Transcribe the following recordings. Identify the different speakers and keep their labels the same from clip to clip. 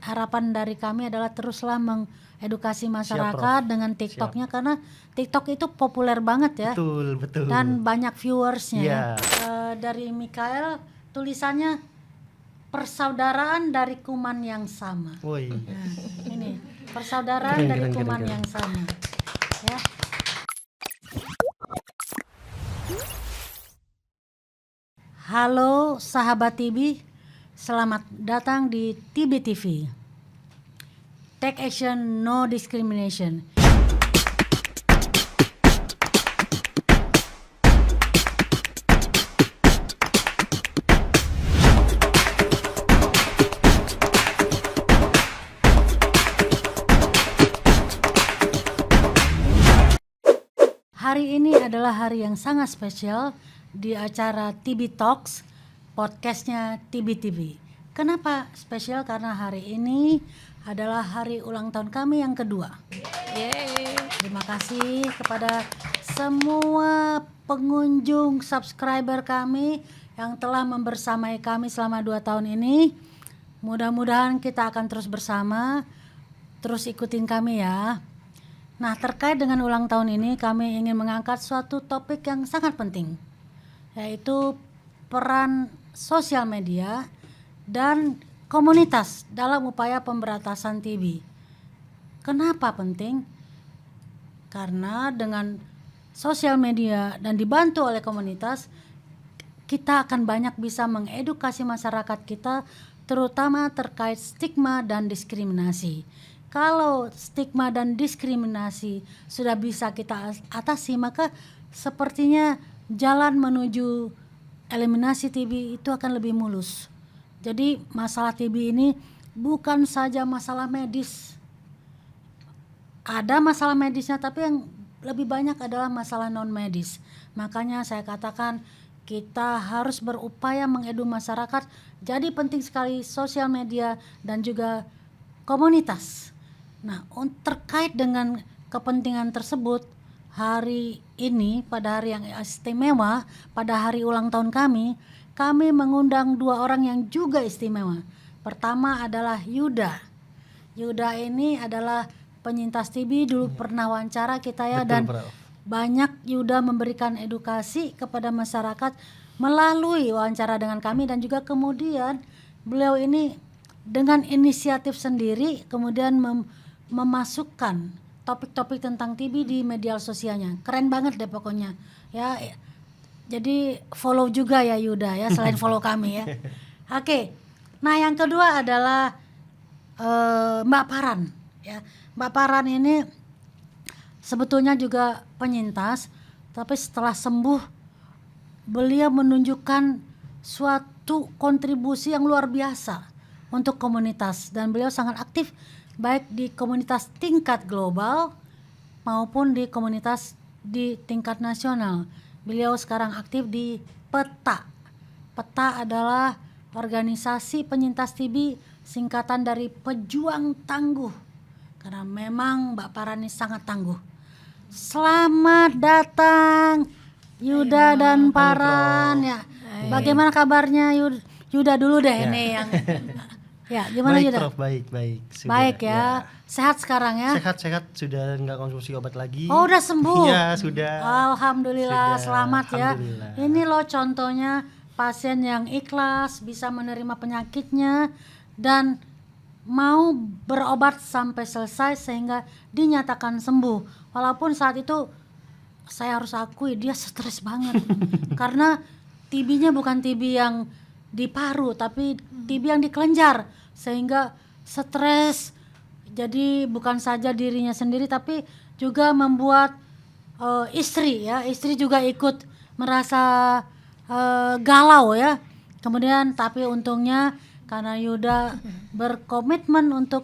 Speaker 1: harapan dari kami adalah teruslah mengedukasi masyarakat dengan TikToknya, karena TikTok itu populer banget ya.
Speaker 2: Betul.
Speaker 1: Dan banyak viewersnya ya.
Speaker 2: Iya.
Speaker 1: Dari Mikael tulisannya persaudaraan dari kuman yang sama.
Speaker 2: Woi.
Speaker 1: Nah, ini persaudaraan dari kuman yang sama. Ya. Halo sahabat TB, selamat datang di TB TV. Take action, no discrimination. Hari ini adalah hari yang sangat spesial di acara TB Talks, podcastnya TB TV. Kenapa spesial? Karena hari ini adalah hari ulang tahun kami yang kedua.
Speaker 3: Yeay.
Speaker 1: Terima kasih kepada semua pengunjung subscriber kami yang telah membersamai kami selama 2 tahun ini. Mudah-mudahan kita akan terus bersama, terus ikutin kami ya. Nah, terkait dengan ulang tahun ini kami ingin mengangkat suatu topik yang sangat penting, yaitu peran sosial media dan komunitas dalam upaya pemberantasan TB. Kenapa penting? Karena dengan sosial media dan dibantu oleh komunitas, kita akan banyak bisa mengedukasi masyarakat kita, terutama terkait stigma dan diskriminasi. Kalau stigma dan diskriminasi sudah bisa kita atasi, maka sepertinya jalan menuju eliminasi TB itu akan lebih mulus. Jadi masalah TB ini bukan saja masalah medis. Ada masalah medisnya, tapi yang lebih banyak adalah masalah non medis. Makanya saya katakan kita harus berupaya mengedu masyarakat. Jadi penting sekali sosial media dan juga komunitas. Nah, terkait dengan kepentingan tersebut, hari ini pada hari yang istimewa, pada hari ulang tahun kami mengundang 2 orang yang juga istimewa. Pertama adalah Yuda. Yuda ini adalah penyintas TB, dulu pernah wawancara kita ya. Betul, dan bro. Banyak Yuda memberikan edukasi kepada masyarakat melalui wawancara dengan kami, dan juga kemudian beliau ini dengan inisiatif sendiri kemudian memasukkan topik-topik tentang TB di media sosialnya. Keren banget deh pokoknya ya. Jadi follow juga ya Yuda ya, selain follow kami ya. Oke. Nah, yang kedua adalah Mbak Paran ya. Mbak Paran ini sebetulnya juga penyintas, tapi setelah sembuh beliau menunjukkan suatu kontribusi yang luar biasa untuk komunitas, dan beliau sangat aktif baik di komunitas tingkat global maupun di komunitas di tingkat nasional. Beliau sekarang aktif di PETA. PETA adalah organisasi penyintas TB, singkatan dari Pejuang Tangguh. Karena memang Mbak Parani sangat tangguh. Selamat datang Yuda dan Paran ya. Bagaimana kabarnya Yuda dulu deh ya. Ini yang ya, gimana
Speaker 2: baik,
Speaker 1: Yuda?
Speaker 2: Prof, baik. Sudah,
Speaker 1: baik ya. Sehat sekarang ya?
Speaker 2: Sehat, sudah nggak konsumsi obat lagi.
Speaker 1: Oh, udah sembuh?
Speaker 2: Iya, sudah.
Speaker 1: Alhamdulillah, selamat
Speaker 2: Alhamdulillah.
Speaker 1: Ya. Ini loh contohnya pasien yang ikhlas, bisa menerima penyakitnya dan mau berobat sampai selesai sehingga dinyatakan sembuh. Walaupun saat itu saya harus akui dia stres banget. Karena TB-nya bukan TB yang di paru, tapi TB yang di kelenjar, sehingga stres. Jadi bukan saja dirinya sendiri, tapi juga membuat istri juga ikut merasa galau ya. Kemudian tapi untungnya karena Yuda berkomitmen untuk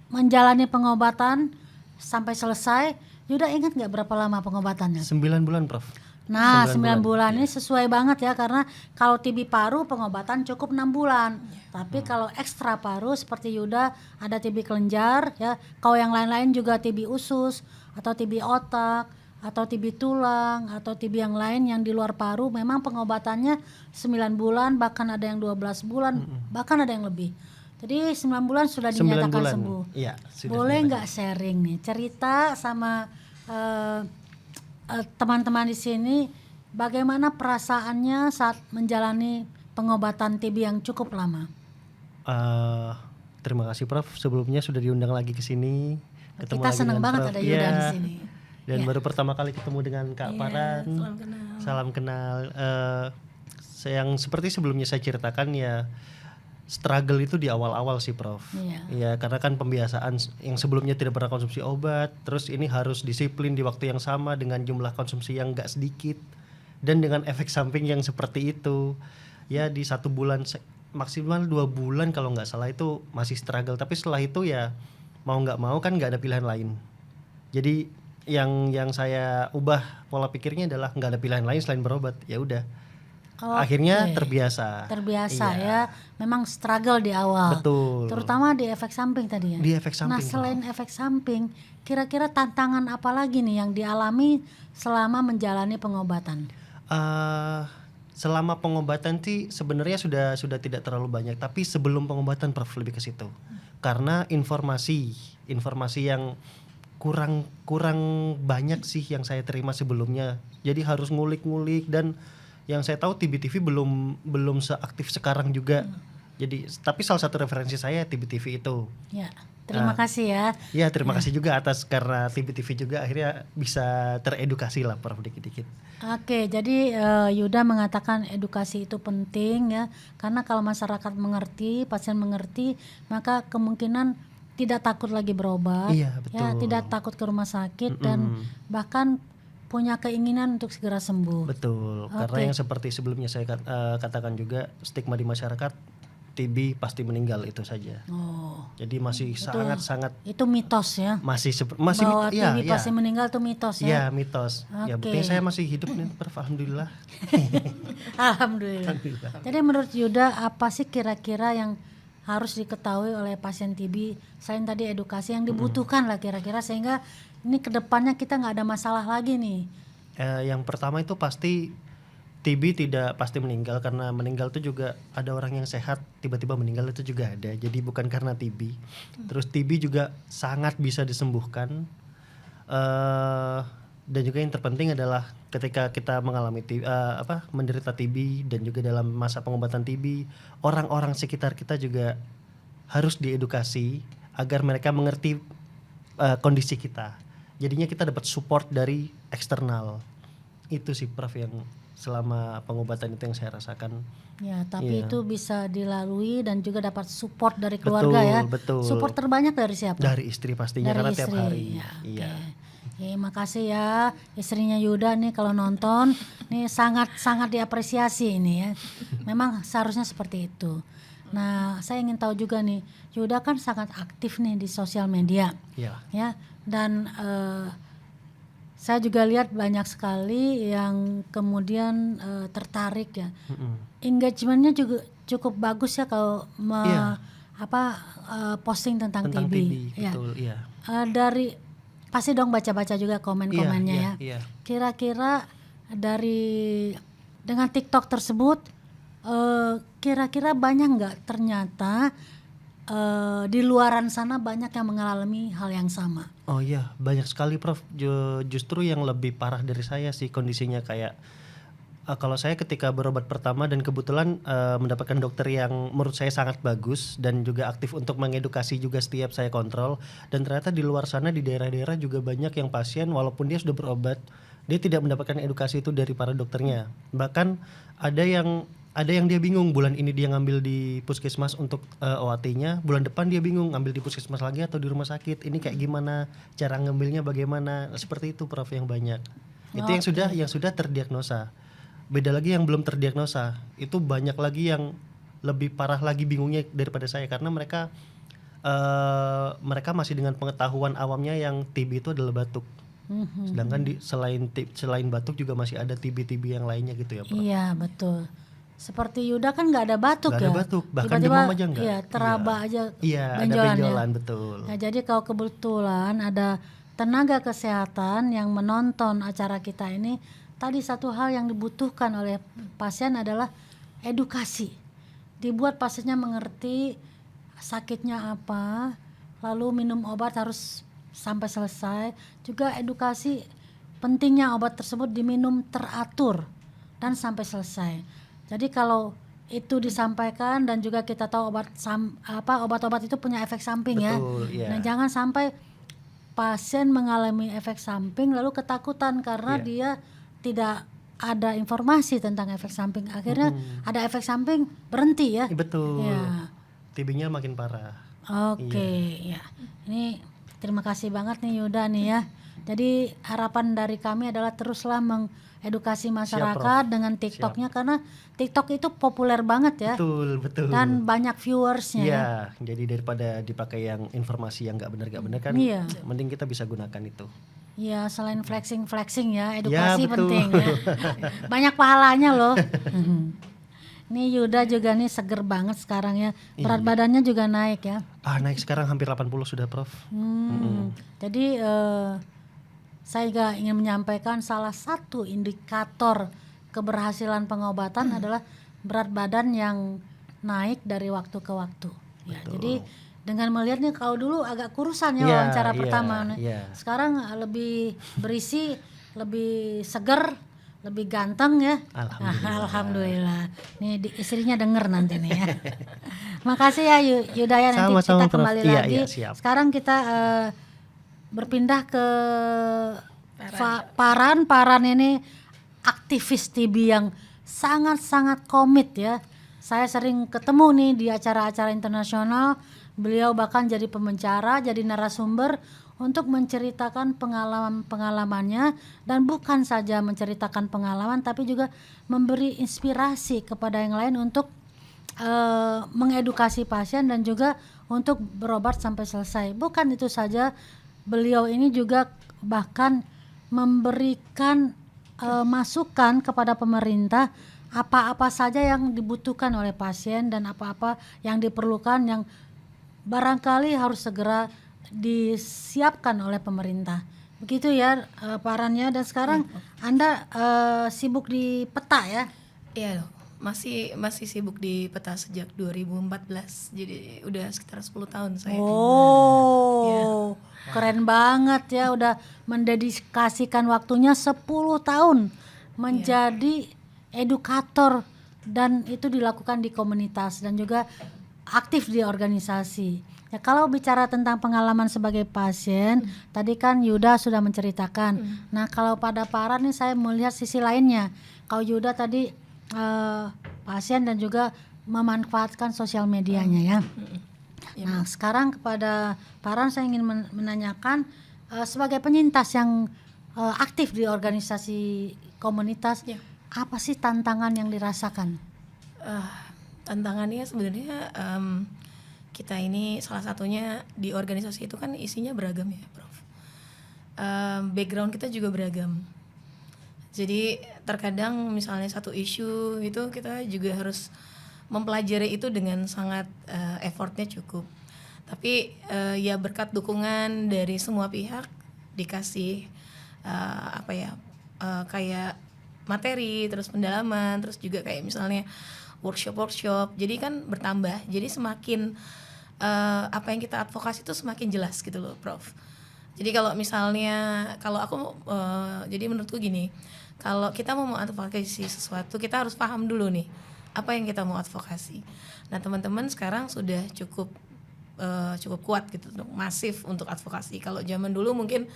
Speaker 1: menjalani pengobatan sampai selesai. Yuda ingat nggak berapa lama pengobatannya?
Speaker 2: 9 bulan, Prof.
Speaker 1: Nah, 9 bulan ini sesuai banget ya, karena kalau TB paru pengobatan cukup 6 bulan. Tapi kalau ekstra paru seperti Yuda ada TB kelenjar ya, kalau yang lain-lain juga TB usus atau TB otak atau TB tulang atau TB yang lain yang di luar paru, memang pengobatannya 9 bulan, bahkan ada yang 12 bulan, bahkan ada yang lebih. Jadi 9 bulan sudah
Speaker 2: 9
Speaker 1: dinyatakan
Speaker 2: bulan.
Speaker 1: sembuh.
Speaker 2: Iya, sudah
Speaker 1: Boleh
Speaker 2: dinyatakan.
Speaker 1: nggak sharing nih cerita sama teman-teman di sini bagaimana perasaannya saat menjalani pengobatan TB yang cukup lama?
Speaker 2: Terima kasih Prof. Sebelumnya sudah diundang lagi ke sini. Ketemu
Speaker 1: Kita
Speaker 2: lagi
Speaker 1: senang
Speaker 2: dengan
Speaker 1: banget
Speaker 2: Prof.
Speaker 1: ada Yuda
Speaker 2: Iya.
Speaker 1: di sini.
Speaker 2: Dan
Speaker 1: Iya.
Speaker 2: baru pertama kali ketemu dengan Kak Paran. Salam kenal. Yang seperti sebelumnya saya ceritakan ya, struggle itu di awal-awal sih Prof.
Speaker 1: Iya.
Speaker 2: Ya karena kan pembiasaan yang sebelumnya tidak pernah konsumsi obat, terus ini harus disiplin di waktu yang sama dengan jumlah konsumsi yang gak sedikit dan dengan efek samping yang seperti itu. Ya di 1 bulan maksimal 2 bulan kalau nggak salah itu masih struggle, tapi setelah itu ya mau nggak mau kan nggak ada pilihan lain. Jadi yang saya ubah pola pikirnya adalah nggak ada pilihan lain selain berobat. Ya udah. Akhirnya
Speaker 1: Oke.
Speaker 2: terbiasa.
Speaker 1: Terbiasa
Speaker 2: Iya.
Speaker 1: ya. Memang struggle di awal.
Speaker 2: Betul.
Speaker 1: Terutama di efek samping tadi ya.
Speaker 2: Di efek samping.
Speaker 1: Nah, selain efek samping, kira-kira tantangan apa lagi nih yang dialami selama menjalani pengobatan?
Speaker 2: Selama pengobatan sih sebenarnya sudah tidak terlalu banyak, tapi sebelum pengobatan Prof lebih ke situ. Karena informasi yang kurang banyak sih yang saya terima sebelumnya. Jadi harus ngulik-ngulik, dan yang saya tahu TB-TV belum seaktif sekarang juga. Jadi tapi salah satu referensi saya TB-TV itu.
Speaker 1: Ya, terima kasih ya.
Speaker 2: Ya terima kasih juga atas, karena TB-TV juga akhirnya bisa teredukasi lah Prof dikit-dikit.
Speaker 1: Oke, jadi Yuda mengatakan edukasi itu penting ya, karena kalau masyarakat mengerti, pasien mengerti, maka kemungkinan tidak takut lagi berobat,
Speaker 2: Iya,
Speaker 1: ya,
Speaker 2: betul.
Speaker 1: tidak takut ke rumah sakit dan bahkan punya keinginan untuk segera sembuh.
Speaker 2: Betul, karena yang seperti sebelumnya saya katakan juga, stigma di masyarakat TB pasti meninggal itu saja.
Speaker 1: Oh,
Speaker 2: Jadi masih sangat
Speaker 1: itu mitos ya.
Speaker 2: masih
Speaker 1: Bahwa
Speaker 2: iya,
Speaker 1: TB
Speaker 2: iya.
Speaker 1: pasti meninggal itu mitos ya.
Speaker 2: Iya, mitos. Ya
Speaker 1: Oke.
Speaker 2: buktinya saya masih hidup nih, Prof. Alhamdulillah.
Speaker 1: Alhamdulillah. Jadi menurut Yuda apa sih kira-kira yang harus diketahui oleh pasien TB selain tadi edukasi yang dibutuhkan lah kira-kira sehingga ini kedepannya kita nggak ada masalah lagi nih?
Speaker 2: Yang pertama itu pasti TB tidak pasti meninggal, karena meninggal itu juga ada orang yang sehat tiba-tiba meninggal itu juga ada. Jadi bukan karena TB. Terus TB juga sangat bisa disembuhkan. Dan juga yang terpenting adalah ketika kita mengalami menderita TB dan juga dalam masa pengobatan TB, orang-orang sekitar kita juga harus diedukasi agar mereka mengerti kondisi kita. Jadinya kita dapat support dari eksternal. Itu sih Prof yang selama pengobatan itu yang saya rasakan.
Speaker 1: Ya, tapi
Speaker 2: Iya.
Speaker 1: itu bisa dilalui dan juga dapat support dari keluarga ya.
Speaker 2: Betul.
Speaker 1: Support terbanyak dari siapa?
Speaker 2: Dari istri pastinya,
Speaker 1: Dari
Speaker 2: karena
Speaker 1: istri.
Speaker 2: tiap hari.
Speaker 1: Ya,
Speaker 2: Iya.
Speaker 1: Makasih ya istrinya Yuda nih kalau nonton, nih sangat diapresiasi ini ya. Memang seharusnya seperti itu. Nah, saya ingin tahu juga nih, Yuda kan sangat aktif nih di sosial media,
Speaker 2: Iya.
Speaker 1: ya. Dan saya juga lihat banyak sekali yang kemudian tertarik ya. Engagementnya juga cukup bagus ya kalau
Speaker 2: Iya.
Speaker 1: posting tentang
Speaker 2: Tentang
Speaker 1: TB.
Speaker 2: TB,
Speaker 1: Ya.
Speaker 2: betul, iya.
Speaker 1: Dari pasti dong baca-baca juga komen-komennya
Speaker 2: Iya,
Speaker 1: ya.
Speaker 2: iya.
Speaker 1: Kira-kira dengan TikTok tersebut kira-kira banyak nggak ternyata di luaran sana banyak yang mengalami hal yang sama?
Speaker 2: Oh iya, banyak sekali Prof. Justru yang lebih parah dari saya sih kondisinya, kayak kalau saya ketika berobat pertama dan kebetulan mendapatkan dokter yang menurut saya sangat bagus dan juga aktif untuk mengedukasi juga setiap saya kontrol, dan ternyata di luar sana di daerah-daerah juga banyak yang pasien walaupun dia sudah berobat, dia tidak mendapatkan edukasi itu dari para dokternya. Bahkan ada yang dia bingung, bulan ini dia ngambil di puskesmas untuk OAT-nya, bulan depan dia bingung ngambil di puskesmas lagi atau di rumah sakit. Ini kayak gimana, cara ngambilnya bagaimana, seperti itu Prof yang banyak. Itu yang sudah terdiagnosa. Beda lagi yang belum terdiagnosa, itu banyak lagi yang lebih parah lagi bingungnya daripada saya, karena mereka masih dengan pengetahuan awamnya yang TB itu adalah batuk. Sedangkan selain batuk juga masih ada TB yang lainnya gitu ya Prof.
Speaker 1: Iya betul. Seperti Yuda kan nggak ada batuk
Speaker 2: Nggak
Speaker 1: ya.
Speaker 2: ada batuk, bahkan
Speaker 1: Tiba-tiba,
Speaker 2: demam aja nggak.
Speaker 1: Iya, teraba aja
Speaker 2: Iya, ada
Speaker 1: benjolannya.
Speaker 2: benjolan, betul.
Speaker 1: Nah, jadi kalau kebetulan ada tenaga kesehatan yang menonton acara kita ini, tadi satu hal yang dibutuhkan oleh pasien adalah edukasi. Dibuat pasiennya mengerti sakitnya apa, lalu minum obat harus sampai selesai. Juga edukasi pentingnya obat tersebut diminum teratur dan sampai selesai. Jadi kalau itu disampaikan dan juga kita tahu obat-obat itu punya efek samping ya.
Speaker 2: Betul, iya.
Speaker 1: Nah, jangan sampai pasien mengalami efek samping lalu ketakutan karena
Speaker 2: Iya.
Speaker 1: dia tidak ada informasi tentang efek samping. Akhirnya ada efek samping, berhenti ya.
Speaker 2: Betul.
Speaker 1: Ya.
Speaker 2: TB-nya makin parah.
Speaker 1: Oke, ya. Ini terima kasih banget nih Yuda nih ya. Jadi harapan dari kami adalah teruslah mengedukasi masyarakat dengan TikToknya karena TikTok itu populer banget ya.
Speaker 2: Betul.
Speaker 1: Dan banyak viewersnya ya.
Speaker 2: Iya, jadi daripada dipakai yang informasi yang nggak benar kan,
Speaker 1: Iya.
Speaker 2: mending kita bisa gunakan itu.
Speaker 1: Ya selain flexing ya, edukasi
Speaker 2: betul.
Speaker 1: penting ya. Banyak pahalanya loh. Nih Yuda juga nih seger banget sekarang ya. Berat badannya juga naik ya.
Speaker 2: Naik sekarang hampir 80 sudah, Prof.
Speaker 1: Jadi saya juga ingin menyampaikan salah satu indikator keberhasilan pengobatan adalah berat badan yang naik dari waktu ke waktu. Ya, jadi dengan melihat nih kalau dulu agak kurusan ya wawancara pertama, sekarang lebih berisi, lebih seger, lebih ganteng ya. Alhamdulillah. Nih istrinya denger nanti nih ya. Makasih ya Yudaya, nanti kita kembali lagi.
Speaker 2: Siap.
Speaker 1: Sekarang kita berpindah ke Paran ini aktivis TB yang sangat-sangat komit ya. Saya sering ketemu nih di acara-acara internasional. Beliau bahkan jadi pembicara, jadi narasumber untuk menceritakan pengalaman-pengalamannya, dan bukan saja menceritakan pengalaman tapi juga memberi inspirasi kepada yang lain untuk mengedukasi pasien dan juga untuk berobat sampai selesai. Bukan itu saja, beliau ini juga bahkan memberikan masukan kepada pemerintah apa-apa saja yang dibutuhkan oleh pasien dan apa-apa yang diperlukan yang barangkali harus segera disiapkan oleh pemerintah. Begitu ya Parannya. Dan sekarang Anda sibuk di peta ya?
Speaker 3: Iya, masih sibuk di peta sejak 2014. Jadi udah sekitar 10 tahun saya.
Speaker 1: Keren banget ya, udah mendedikasikan waktunya 10 tahun menjadi edukator, dan itu dilakukan di komunitas dan juga aktif di organisasi. Ya, kalau bicara tentang pengalaman sebagai pasien, tadi kan Yuda sudah menceritakan. Nah, kalau pada Paran nih saya melihat sisi lainnya. Kalau Yuda tadi pasien dan juga memanfaatkan sosial medianya ya. Nah, sekarang kepada Paran saya ingin menanyakan sebagai penyintas yang aktif di organisasi komunitas, apa sih tantangan yang dirasakan?
Speaker 3: Tantangannya sebenarnya kita ini salah satunya di organisasi itu kan isinya beragam ya, Prof. Background kita juga beragam. Jadi terkadang misalnya satu isu itu kita juga harus mempelajari itu dengan sangat effortnya cukup. Tapi ya berkat dukungan dari semua pihak dikasih kayak materi, terus pendalaman, terus juga kayak misalnya workshop. Jadi kan bertambah. Jadi semakin apa yang kita advokasi itu semakin jelas gitu loh, Prof. Jadi kalau misalnya aku jadi menurutku gini, kalau kita mau advokasi sesuatu kita harus paham dulu nih apa yang kita mau advokasi. Nah, teman-teman sekarang sudah cukup kuat gitu, masif untuk advokasi. Kalau zaman dulu mungkin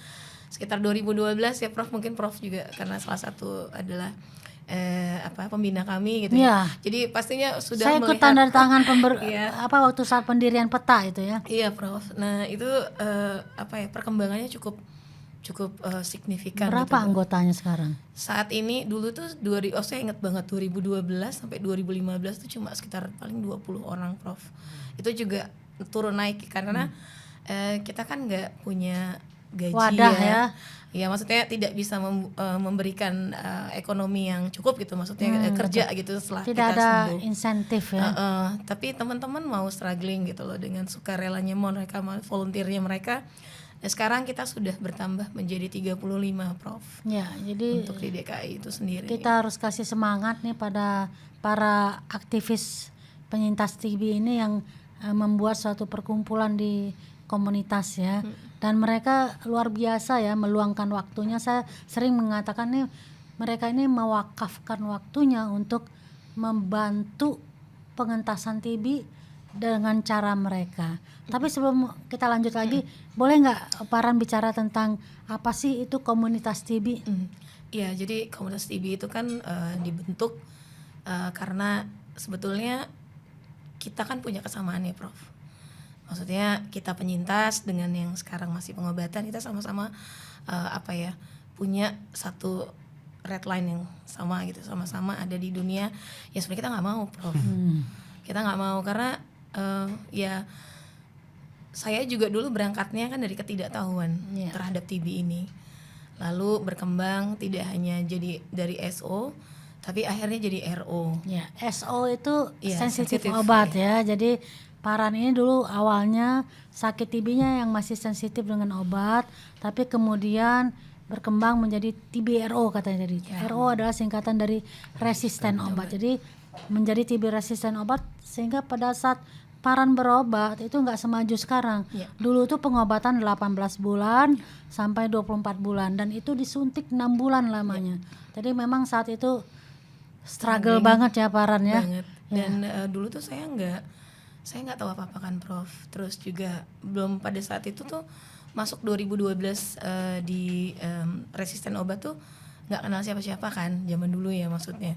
Speaker 3: sekitar 2012 ya Prof, mungkin Prof juga karena salah satu adalah pembina kami gitu ya. Jadi pastinya sudah
Speaker 1: saya ikut tanda tangan waktu saat pendirian peta itu ya.
Speaker 3: Iya Prof. Nah itu perkembangannya cukup signifikan.
Speaker 1: Berapa
Speaker 3: gitu,
Speaker 1: anggotanya sekarang?
Speaker 3: Saat ini dulu tuh saya ingat banget 2012 sampai 2015 tuh cuma sekitar paling 20 orang Prof. Itu juga turun naik karena kita kan nggak punya gaji
Speaker 1: wadah ya.
Speaker 3: Ya maksudnya tidak bisa memberikan ekonomi yang cukup gitu, maksudnya kerja gitu setelah
Speaker 1: tidak
Speaker 3: kita
Speaker 1: ada
Speaker 3: sembuh.
Speaker 1: insentif ya.
Speaker 3: Tapi teman-teman mau struggling gitu loh dengan sukarelanya mereka, volunteernya mereka. Dan sekarang kita sudah bertambah menjadi 35 Prof.
Speaker 1: Ya, jadi
Speaker 3: untuk di DKI itu sendiri.
Speaker 1: Kita harus kasih semangat nih pada para aktivis penyintas TB ini yang membuat suatu perkumpulan di komunitas ya. Dan mereka luar biasa ya meluangkan waktunya. Saya sering mengatakan nih mereka ini mewakafkan waktunya untuk membantu pengentasan TB dengan cara mereka. Tapi sebelum kita lanjut lagi, boleh nggak Paran bicara tentang apa sih itu komunitas TB?
Speaker 3: Iya, jadi komunitas TB itu kan dibentuk karena sebetulnya kita kan punya kesamaan ya, Prof. Maksudnya kita penyintas dengan yang sekarang masih pengobatan, kita sama-sama punya satu red line yang sama gitu, sama-sama ada di dunia yang sebenarnya kita nggak mau, Prof. Kita nggak mau karena ya saya juga dulu berangkatnya kan dari ketidaktahuan terhadap TB ini, lalu berkembang tidak hanya jadi dari SO tapi akhirnya jadi RO.
Speaker 1: Ya, SO itu sensitif
Speaker 3: sensitif,
Speaker 1: obat ya. Jadi Paran ini dulu awalnya sakit TB-nya yang masih sensitif dengan obat, tapi kemudian berkembang menjadi TB-RO katanya tadi. RO adalah singkatan dari resisten obat. Jadi menjadi TB resisten obat sehingga pada saat Paran berobat itu nggak semaju sekarang. Dulu tuh pengobatan 18 bulan sampai 24 bulan dan itu disuntik 6 bulan lamanya. Jadi memang saat itu struggle banget ya Paran ya.
Speaker 3: Banget. Dan dulu tuh saya nggak tahu apa-apa kan, Prof. Terus juga belum pada saat itu tuh masuk 2012 di resisten obat tuh nggak kenal siapa-siapa kan zaman dulu ya, maksudnya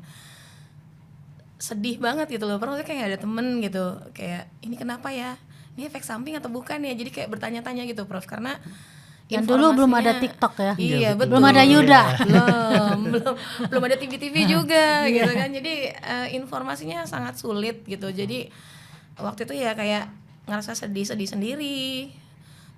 Speaker 3: sedih banget gitu loh, Prof. Kayak gak ada temen gitu, kayak ini kenapa ya, ini efek samping atau bukan ya, jadi kayak bertanya-tanya gitu, Prof. Karena
Speaker 1: Dan dulu belum ada TikTok ya.
Speaker 3: Iya, betul.
Speaker 1: Belum ada Yuda.
Speaker 3: belum ada TV juga gitu kan. Jadi informasinya sangat sulit gitu. Jadi waktu itu ya kayak ngerasa sedih sendiri,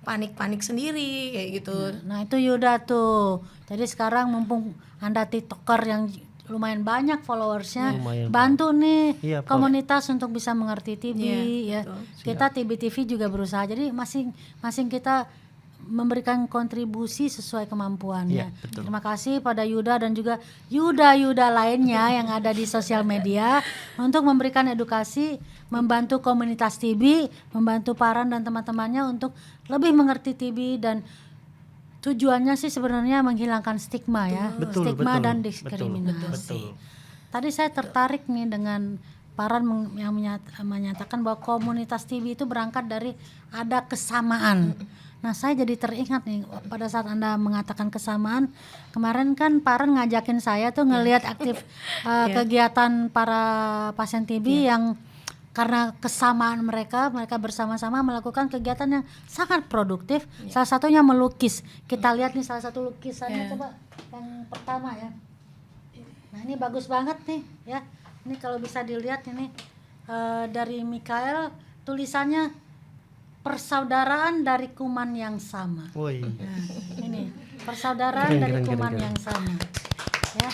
Speaker 3: panik sendiri kayak gitu.
Speaker 1: Nah itu Yuda tuh. Jadi sekarang mumpung Anda TikToker yang lumayan banyak followersnya, bantu nih komunitas untuk bisa mengerti TB ya.
Speaker 3: Betul.
Speaker 1: Kita TB TV juga berusaha. Jadi masing-masing kita memberikan kontribusi sesuai kemampuannya. Terima kasih pada Yuda dan juga Yuda lainnya yang ada di sosial media untuk memberikan edukasi, membantu komunitas TB, membantu Paran dan teman-temannya untuk lebih mengerti TB dan tujuannya sih sebenarnya menghilangkan stigma ya, stigma dan diskriminasi. Tadi saya tertarik nih dengan Paran yang menyatakan bahwa komunitas TB itu berangkat dari ada kesamaan. Nah saya jadi teringat nih pada saat Anda mengatakan kesamaan, kemarin kan Paran ngajakin saya tuh ngelihat aktif kegiatan para pasien TB yang karena kesamaan mereka bersama-sama melakukan kegiatan yang sangat produktif. Salah satunya melukis. Kita lihat nih salah satu lukisannya, coba yang pertama ya. Nah ini bagus banget nih ya. Ini kalau bisa dilihat ini dari Mikael, tulisannya persaudaraan dari kuman yang sama. Nah, ini persaudaraan dari kuman yang sama. Ya.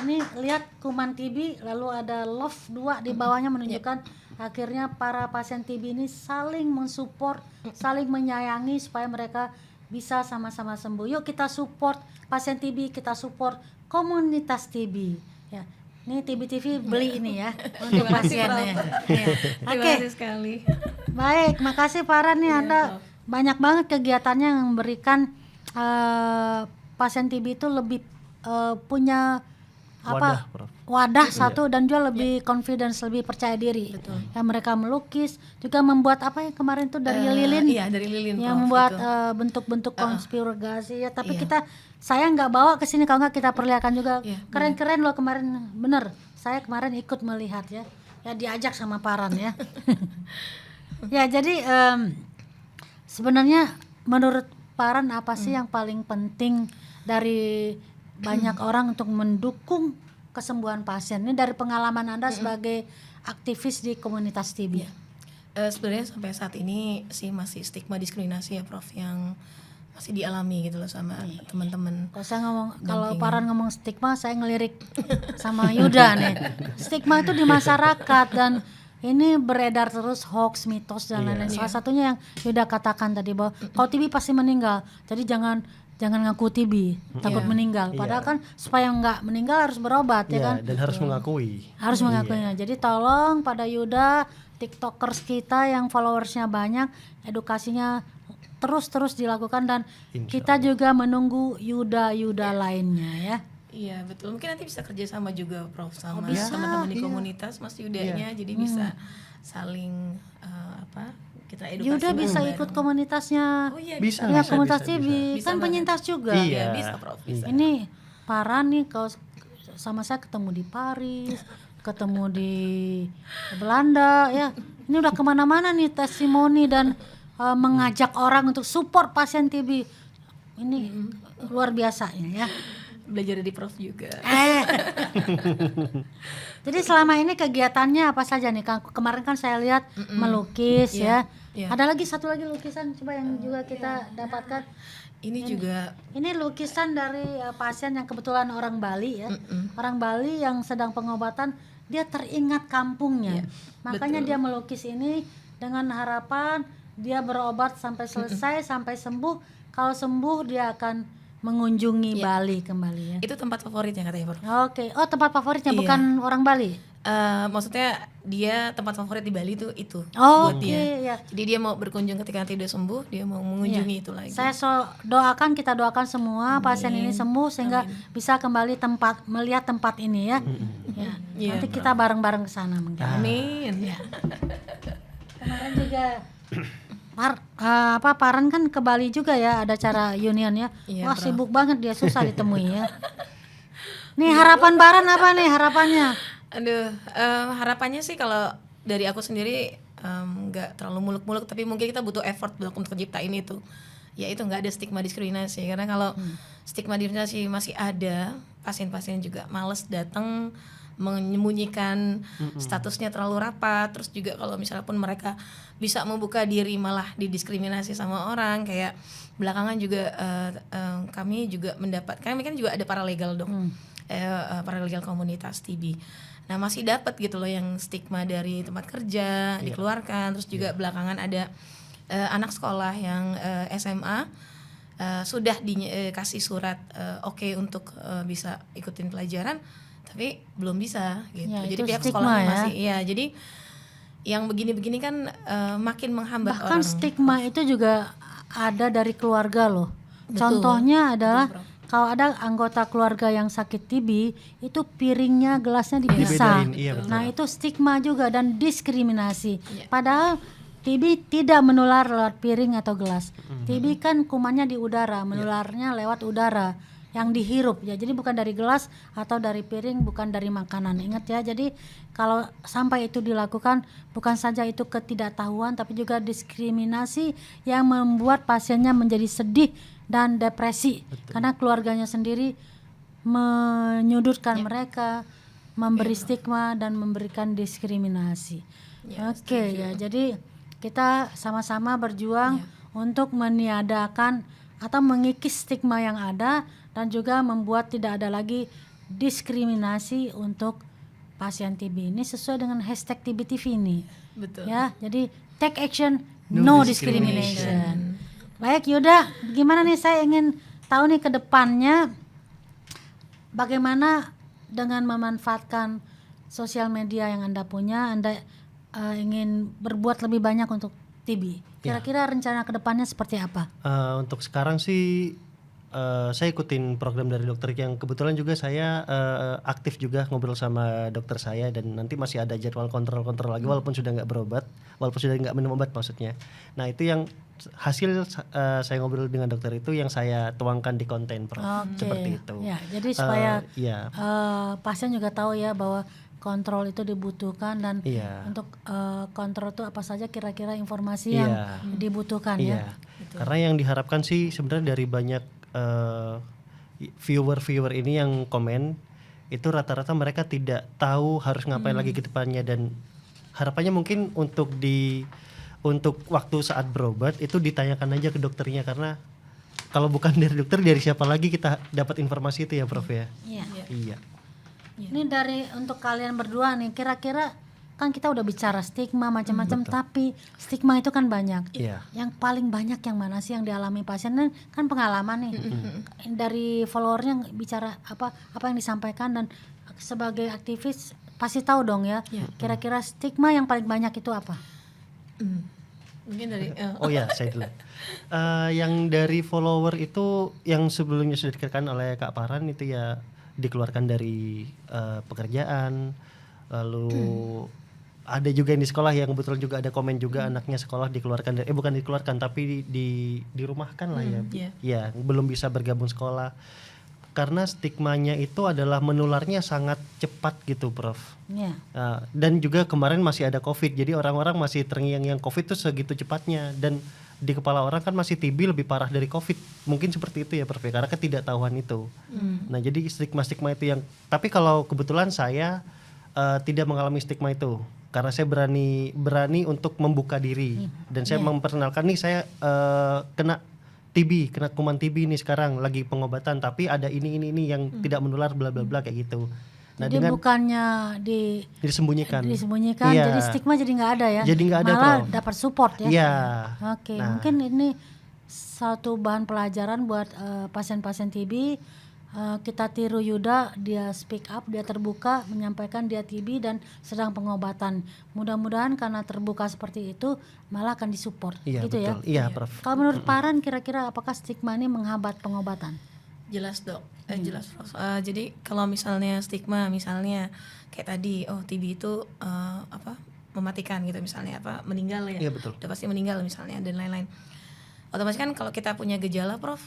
Speaker 1: Ini lihat kuman TB, lalu ada love 2 di bawahnya menunjukkan akhirnya para pasien TB ini saling mensupport, saling menyayangi supaya mereka bisa sama-sama sembuh. Yuk kita support pasien TB, kita support komunitas TB. Ya. Ini TB TV beli ini ya untuk pasiennya.
Speaker 3: Terima kasih sekali.
Speaker 1: Baik, makasih Paran nih Anda banyak banget kegiatannya yang memberikan pasien TB itu lebih punya wadah satu dan juga lebih confidence, lebih percaya diri. Yang mereka melukis, juga membuat apa yang kemarin tuh dari lilin.
Speaker 3: Iya, dari lilin.
Speaker 1: Yang membuat bentuk-bentuk konspirasi ya, tapi saya nggak bawa ke sini kalau nggak kita perlihatkan juga. Keren-keren loh kemarin, bener. Saya kemarin ikut melihat ya diajak sama Paran ya. Ya jadi sebenarnya menurut Paran apa sih yang paling penting dari banyak orang untuk mendukung kesembuhan pasien ini dari pengalaman Anda sebagai aktivis di komunitas TB?
Speaker 3: Sebenarnya sampai saat ini sih masih stigma diskriminasi ya, Prof, yang masih dialami gitu loh sama teman-teman.
Speaker 1: Kalau saya kalau Paran ngomong stigma, saya ngelirik sama Yuda nih. Stigma itu di masyarakat dan ini beredar terus hoax, mitos dan lain-lain. Salah satunya yang Yuda katakan tadi bahwa kalau TB pasti meninggal. Jadi jangan ngaku TB, takut meninggal. Padahal kan supaya nggak meninggal harus berobat ya kan.
Speaker 2: Dan harus mengakui.
Speaker 1: Harus mengakuinya. Jadi tolong pada Yuda tiktokers kita yang followersnya banyak, edukasinya terus dilakukan, dan
Speaker 2: Insya
Speaker 1: kita juga menunggu yuda lainnya ya.
Speaker 3: Iya betul, mungkin nanti bisa kerja sama juga Prof sama
Speaker 1: bisa,
Speaker 3: teman-teman di
Speaker 1: iya.
Speaker 3: komunitas Mas Yudanya, jadi bisa saling kita edukasi
Speaker 1: Yuda bisa
Speaker 3: bareng-bareng.
Speaker 1: ikut komunitasnya.
Speaker 3: Oh iya
Speaker 2: Bisa.
Speaker 1: Ya, komunitas
Speaker 2: bisa.
Speaker 1: TV
Speaker 3: Bisa
Speaker 1: kan
Speaker 3: banget.
Speaker 1: penyintas juga.
Speaker 2: Iya.
Speaker 3: Iya, bisa Prof, bisa.
Speaker 1: Ini parah nih, kalau sama saya ketemu di Paris, ketemu di Belanda ya. Ini udah kemana-mana nih testimoni dan mengajak orang untuk support pasien TB. Ini luar biasa ya.
Speaker 3: Belajar dari Prof juga.
Speaker 1: Jadi selama ini kegiatannya apa saja nih? Kemarin kan saya lihat melukis ya.
Speaker 3: Iya.
Speaker 1: Ada lagi satu lagi lukisan coba yang juga kita dapatkan.
Speaker 3: Ini juga
Speaker 1: Ini lukisan dari pasien yang kebetulan orang Bali ya. Orang Bali yang sedang pengobatan, dia teringat kampungnya. Makanya dia melukis ini dengan harapan dia berobat sampai selesai, sampai sembuh. Kalau sembuh dia akan mengunjungi Bali kembali ya.
Speaker 3: itu tempat favoritnya katanya Prof.
Speaker 1: Oke. Oh, tempat favoritnya
Speaker 3: Iya.
Speaker 1: bukan orang Bali.
Speaker 3: Maksudnya dia tempat favorit di Bali itu
Speaker 1: Oh,
Speaker 3: buat
Speaker 1: oke
Speaker 3: dia.
Speaker 1: ya.
Speaker 3: Jadi dia mau berkunjung ketika nanti udah sembuh, dia mau mengunjungi itu lagi.
Speaker 1: Saya kita doakan semua pasien ini sembuh sehingga bisa kembali melihat tempat ini ya. Ya.
Speaker 3: Iya.
Speaker 1: Nanti kita bareng-bareng ke sana mungkin.
Speaker 3: Amin.
Speaker 1: Kemarin juga Paran kan ke Bali juga ya, ada acara union ya.
Speaker 3: Iya,
Speaker 1: Wah,
Speaker 3: Prof.
Speaker 1: sibuk banget dia, susah ditemui ya. Nih harapan Paran apa nih harapannya?
Speaker 3: Aduh, harapannya sih kalau dari aku sendiri nggak terlalu muluk-muluk, tapi mungkin kita butuh effort untuk ciptain itu. Ya itu nggak ada stigma diskriminasi, karena kalau stigma diskriminasi masih ada, pasien-pasien juga males datang, menyembunyikan statusnya terlalu rapat. Terus juga kalau misalnya pun mereka bisa membuka diri malah didiskriminasi sama orang. Kayak belakangan juga kami juga kami kan juga ada paralegal dong, paralegal komunitas TB. Nah masih dapat gitu loh yang stigma dari tempat kerja dikeluarkan. Terus juga belakangan ada anak sekolah yang SMA sudah dikasih surat oke untuk bisa ikutin pelajaran, tapi belum bisa gitu.
Speaker 1: Ya,
Speaker 3: Jadi
Speaker 1: itu
Speaker 3: pihak
Speaker 1: stigma
Speaker 3: sekolahnya
Speaker 1: ya.
Speaker 3: masih jadi yang begini-begini kan makin menghambat
Speaker 1: Bahkan
Speaker 3: orang.
Speaker 1: stigma itu juga ada dari keluarga loh.
Speaker 3: Betul.
Speaker 1: Contohnya adalah
Speaker 3: Betul, Prof.
Speaker 1: kalau ada anggota keluarga yang sakit TB, itu piringnya, gelasnya dipisah.
Speaker 2: Dibedain, iya, betul.
Speaker 1: Nah, itu stigma juga dan diskriminasi.
Speaker 3: Iya.
Speaker 1: Padahal TB tidak menular lewat piring atau gelas. TB kan kumannya di udara, menularnya lewat udara yang dihirup ya. Jadi bukan dari gelas atau dari piring, bukan dari makanan. Ingat ya. Jadi kalau sampai itu dilakukan, bukan saja itu ketidaktahuan, tapi juga diskriminasi yang membuat pasiennya menjadi sedih dan depresi. Karena keluarganya sendiri menyudutkan mereka, memberi stigma dan memberikan diskriminasi. Oke ya, jadi kita sama-sama berjuang untuk meniadakan atau mengikis stigma yang ada dan juga membuat tidak ada lagi diskriminasi untuk pasien TB. Ini sesuai dengan hashtag TBTV ini.
Speaker 3: Betul.
Speaker 1: Ya, jadi take action,
Speaker 2: No
Speaker 1: no discrimination. Baik Yuda, gimana nih, saya ingin tahu nih ke depannya bagaimana dengan memanfaatkan sosial media yang Anda punya. Anda ingin berbuat lebih banyak untuk TB. Kira-kira rencana ke depannya seperti apa?
Speaker 2: Untuk sekarang sih saya ikutin program dari dokter yang kebetulan juga saya aktif juga ngobrol sama dokter saya, dan nanti masih ada jadwal kontrol lagi walaupun sudah nggak berobat, walaupun sudah nggak minum obat maksudnya. Nah itu yang hasil saya ngobrol dengan dokter itu yang saya tuangkan di konten, Prof.
Speaker 1: Oke.
Speaker 2: Seperti itu.
Speaker 1: Ya, jadi supaya
Speaker 2: Iya.
Speaker 1: pasien juga tahu ya bahwa kontrol itu dibutuhkan, dan
Speaker 2: Iya.
Speaker 1: untuk kontrol itu apa saja kira-kira informasi
Speaker 2: Iya.
Speaker 1: yang dibutuhkan
Speaker 2: Iya.
Speaker 1: ya.
Speaker 2: Karena yang diharapkan sih sebenarnya dari banyak viewer ini yang komen itu rata-rata mereka tidak tahu harus ngapain lagi ke depannya, dan harapannya mungkin untuk waktu saat berobat itu ditanyakan aja ke dokternya, karena kalau bukan dari dokter dari siapa lagi kita dapat informasi itu ya, Prof ya.
Speaker 1: Iya.
Speaker 2: Iya.
Speaker 1: Ini dari untuk kalian berdua nih, kira-kira kan kita udah bicara stigma macam-macam, tapi stigma itu kan banyak.
Speaker 2: Iya.
Speaker 1: Yang paling banyak yang mana sih yang dialami pasien? Kan pengalaman nih. Dari followernya bicara apa yang disampaikan, dan sebagai aktivis pasti tahu dong ya. Kira-kira stigma yang paling banyak itu apa?
Speaker 3: Mungkin dari
Speaker 2: Oh ya, saya dulu. Yang dari follower itu yang sebelumnya sudah dikatakan oleh Kak Paran itu ya dikeluarkan dari pekerjaan, lalu ada juga yang di sekolah yang kebetulan juga ada komen juga anaknya sekolah dikeluarkan dari, bukan dikeluarkan tapi dirumahkan lah ya. Ya, belum bisa bergabung sekolah. Karena stigmanya itu adalah menularnya sangat cepat gitu, Prof.
Speaker 1: Iya.
Speaker 2: Dan juga kemarin masih ada COVID, jadi orang-orang masih terngiang-ngiang COVID tuh segitu cepatnya, dan di kepala orang kan masih TB lebih parah dari COVID, mungkin seperti itu ya, Prof, karena ketidaktahuan itu. Nah, jadi stigma-stigma itu yang, tapi kalau kebetulan saya tidak mengalami stigma itu, karena saya berani untuk membuka diri, dan saya memperkenalkan nih saya kena TB, kena kuman TB ini sekarang lagi pengobatan, tapi ada ini yang tidak menular bla bla bla kayak gitu. Nah,
Speaker 1: Jadi
Speaker 2: dengan
Speaker 1: bukannya
Speaker 2: disembunyikan.
Speaker 1: jadi stigma jadi nggak ada ya.
Speaker 2: Jadi nggak ada,
Speaker 1: malah
Speaker 2: Prof.
Speaker 1: dapat support ya.
Speaker 2: Iya.
Speaker 1: Oke,
Speaker 2: Nah.
Speaker 1: mungkin ini satu bahan pelajaran buat pasien-pasien TB. Kita tiru Yuda, dia speak up, dia terbuka menyampaikan dia TB dan sedang pengobatan. Mudah-mudahan karena terbuka seperti itu malah akan disupport,
Speaker 2: Iya,
Speaker 1: gitu
Speaker 2: betul.
Speaker 1: ya.
Speaker 2: Iya, Prof.
Speaker 1: Kalau menurut Paran kira-kira apakah stigma ini menghambat pengobatan?
Speaker 3: Jelas dok, jelas Prof. Jadi kalau misalnya stigma, misalnya kayak tadi, TB itu mematikan gitu misalnya, meninggal ya,
Speaker 2: Iya, betul.
Speaker 3: udah pasti meninggal misalnya dan lain-lain. Otomatis kan kalau kita punya gejala, Prof,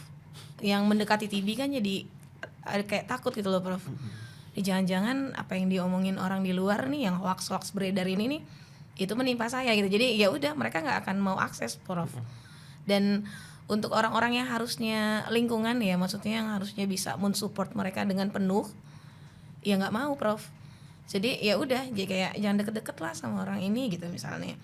Speaker 3: yang mendekati TB kan jadi kayak takut gitu loh, Prof. Jangan-jangan apa yang diomongin orang di luar nih, yang hoax beredar ini nih, itu menimpa saya gitu. Jadi ya udah, mereka nggak akan mau akses, Prof. Dan untuk orang-orang yang harusnya lingkungan ya, maksudnya yang harusnya bisa mensupport mereka dengan penuh, ya nggak mau, Prof. Jadi ya udah, jadi kayak jangan deket-deket lah sama orang ini gitu misalnya.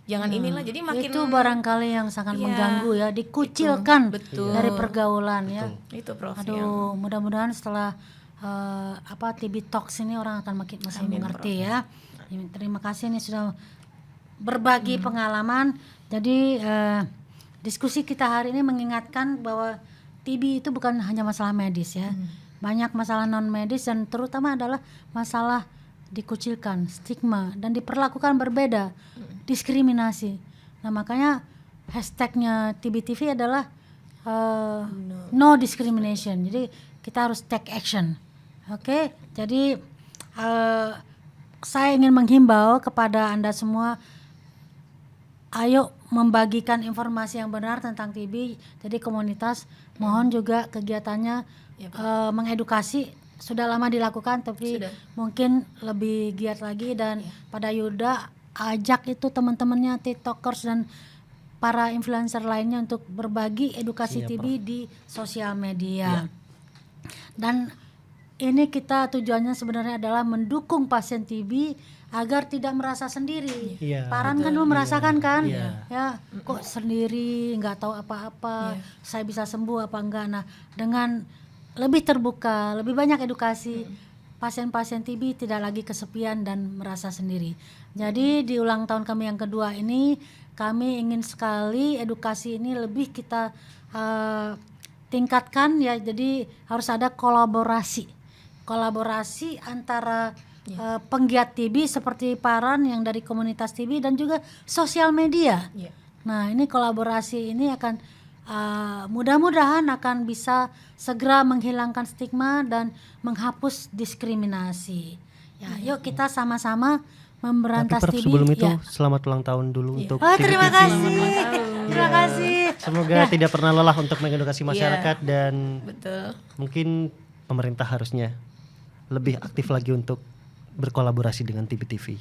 Speaker 3: Jangan inilah, jadi makin
Speaker 1: Itu barangkali yang sangat
Speaker 3: Iya,
Speaker 1: mengganggu ya, dikucilkan
Speaker 3: betul.
Speaker 1: dari pergaulan ya.
Speaker 3: itu, Prof.
Speaker 1: Aduh, mudah-mudahan setelah TB Talks ini orang akan masih mengerti ya. Terima kasih nih sudah berbagi pengalaman. Jadi diskusi kita hari ini mengingatkan bahwa TB itu bukan hanya masalah medis ya. Banyak masalah non medis dan terutama adalah masalah dikucilkan, stigma dan diperlakukan berbeda, diskriminasi. Nah, makanya hashtagnya TB-TV adalah no discrimination. Jadi kita harus take action. Oke, jadi saya ingin menghimbau kepada Anda semua, ayo membagikan informasi yang benar tentang TB. Jadi komunitas mohon juga kegiatannya mengedukasi. Sudah lama dilakukan, tapi mungkin lebih giat lagi. Dan pada Yuda, ajak itu teman-temannya TikTokers dan para influencer lainnya untuk berbagi edukasi TB di sosial media. Dan ini kita tujuannya sebenarnya adalah mendukung pasien TB agar tidak merasa sendiri. Paran kan lu merasakan kan, ya kok sendiri, nggak tahu apa-apa, saya bisa sembuh apa enggak. Nah, dengan lebih terbuka, lebih banyak edukasi, pasien-pasien TB tidak lagi kesepian dan merasa sendiri. Jadi di ulang tahun kami yang kedua ini, kami ingin sekali edukasi ini lebih kita tingkatkan ya. Jadi harus ada kolaborasi antara penggiat TB seperti Paran yang dari komunitas TB dan juga sosial media. Nah, ini kolaborasi ini akan mudah-mudahan akan bisa segera menghilangkan stigma dan menghapus diskriminasi. Ya, yuk kita sama-sama memberantas
Speaker 2: Tapi Prof,
Speaker 1: TB.
Speaker 2: sebelum itu selamat ulang tahun dulu untuk
Speaker 1: Terima
Speaker 2: TB-TV.
Speaker 1: kasih. Terima kasih.
Speaker 2: Semoga tidak pernah lelah untuk mengedukasi masyarakat dan
Speaker 3: Betul.
Speaker 2: mungkin pemerintah harusnya lebih aktif lagi untuk berkolaborasi dengan TB-TV.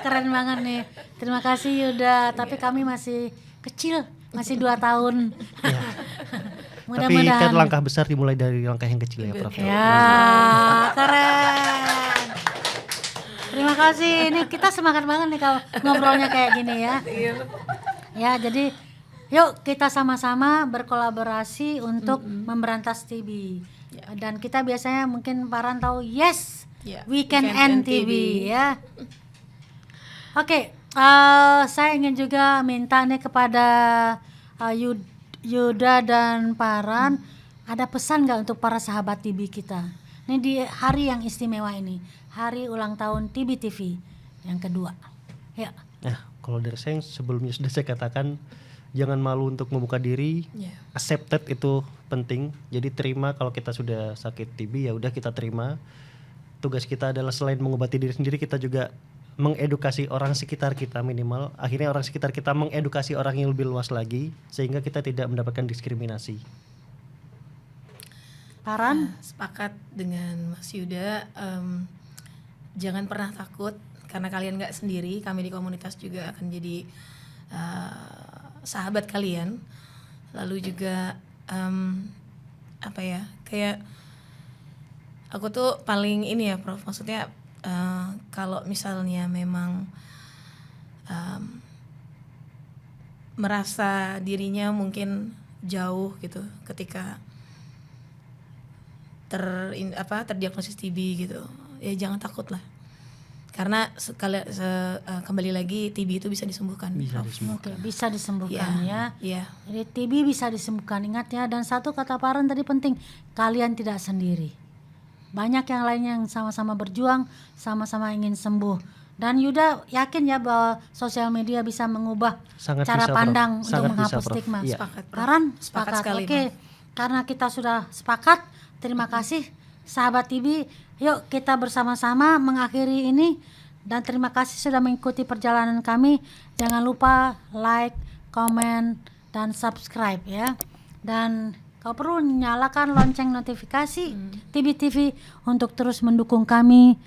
Speaker 1: Keren banget nih. Terima kasih Yuda. Tapi kami masih kecil, masih 2 tahun.
Speaker 2: Tapi kan langkah besar dimulai dari langkah yang kecil ya, Prof.
Speaker 1: Ya, keren. Terima kasih. Ini kita semangat banget nih kalau ngobrolnya kayak gini ya. Ya, jadi yuk kita sama-sama berkolaborasi untuk memberantas TB. Dan kita biasanya mungkin Paran tahu, we can end TB ya. Oke, saya ingin juga minta nih kepada Yuda dan Paran, ada pesan nggak untuk para sahabat TB kita? Ini di hari yang istimewa ini, hari ulang tahun TB TV yang kedua. Ya.
Speaker 2: Nah, kalau dari saya sebelumnya sudah saya katakan jangan malu untuk membuka diri.
Speaker 3: Ya.
Speaker 2: Accepted itu penting. Jadi terima kalau kita sudah sakit TB, ya udah kita terima. Tugas kita adalah selain mengobati diri sendiri, kita juga mengedukasi orang sekitar kita minimal. Akhirnya orang sekitar kita mengedukasi orang yang lebih luas lagi sehingga kita tidak mendapatkan diskriminasi.
Speaker 1: Paran?
Speaker 3: Sepakat dengan Mas Yuda. Jangan pernah takut karena kalian nggak sendiri. Kami di komunitas juga akan jadi sahabat kalian. Lalu juga apa ya, kayak aku tuh paling ini ya Prof, maksudnya kalau misalnya memang merasa dirinya mungkin jauh gitu ketika terdiagnosis TB gitu, ya jangan takut lah, karena kembali lagi TB itu bisa disembuhkan.
Speaker 1: Oke, bisa disembuhkan ya.
Speaker 3: Iya.
Speaker 1: Jadi TB bisa disembuhkan, ingat ya. Dan satu kata Paran tadi penting, kalian tidak sendiri. Banyak yang lainnya yang sama-sama berjuang, sama-sama ingin sembuh. Dan Yuda yakin ya bahwa sosial media bisa mengubah
Speaker 2: Sangat
Speaker 1: cara
Speaker 2: bisa, Prof.
Speaker 1: pandang untuk
Speaker 2: Sangat
Speaker 1: menghapus
Speaker 2: bisa, Prof.
Speaker 1: stigma.
Speaker 2: Iya.
Speaker 3: Sepakat, Prof.
Speaker 1: Paran
Speaker 3: Sepakat
Speaker 1: sepakat.
Speaker 3: sekali,
Speaker 1: Oke, karena kita sudah sepakat, terima kasih sahabat TB. Yuk kita bersama-sama mengakhiri ini. Dan terima kasih sudah mengikuti perjalanan kami. Jangan lupa like, komen, dan subscribe ya. Dan kau perlu nyalakan lonceng notifikasi TB TV untuk terus mendukung kami.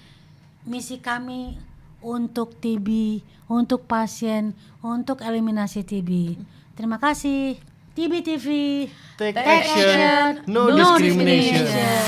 Speaker 1: Misi kami untuk TB, untuk pasien, untuk eliminasi TB. Terima kasih. TB TV.
Speaker 2: Take action, no discrimination.
Speaker 1: Yeah.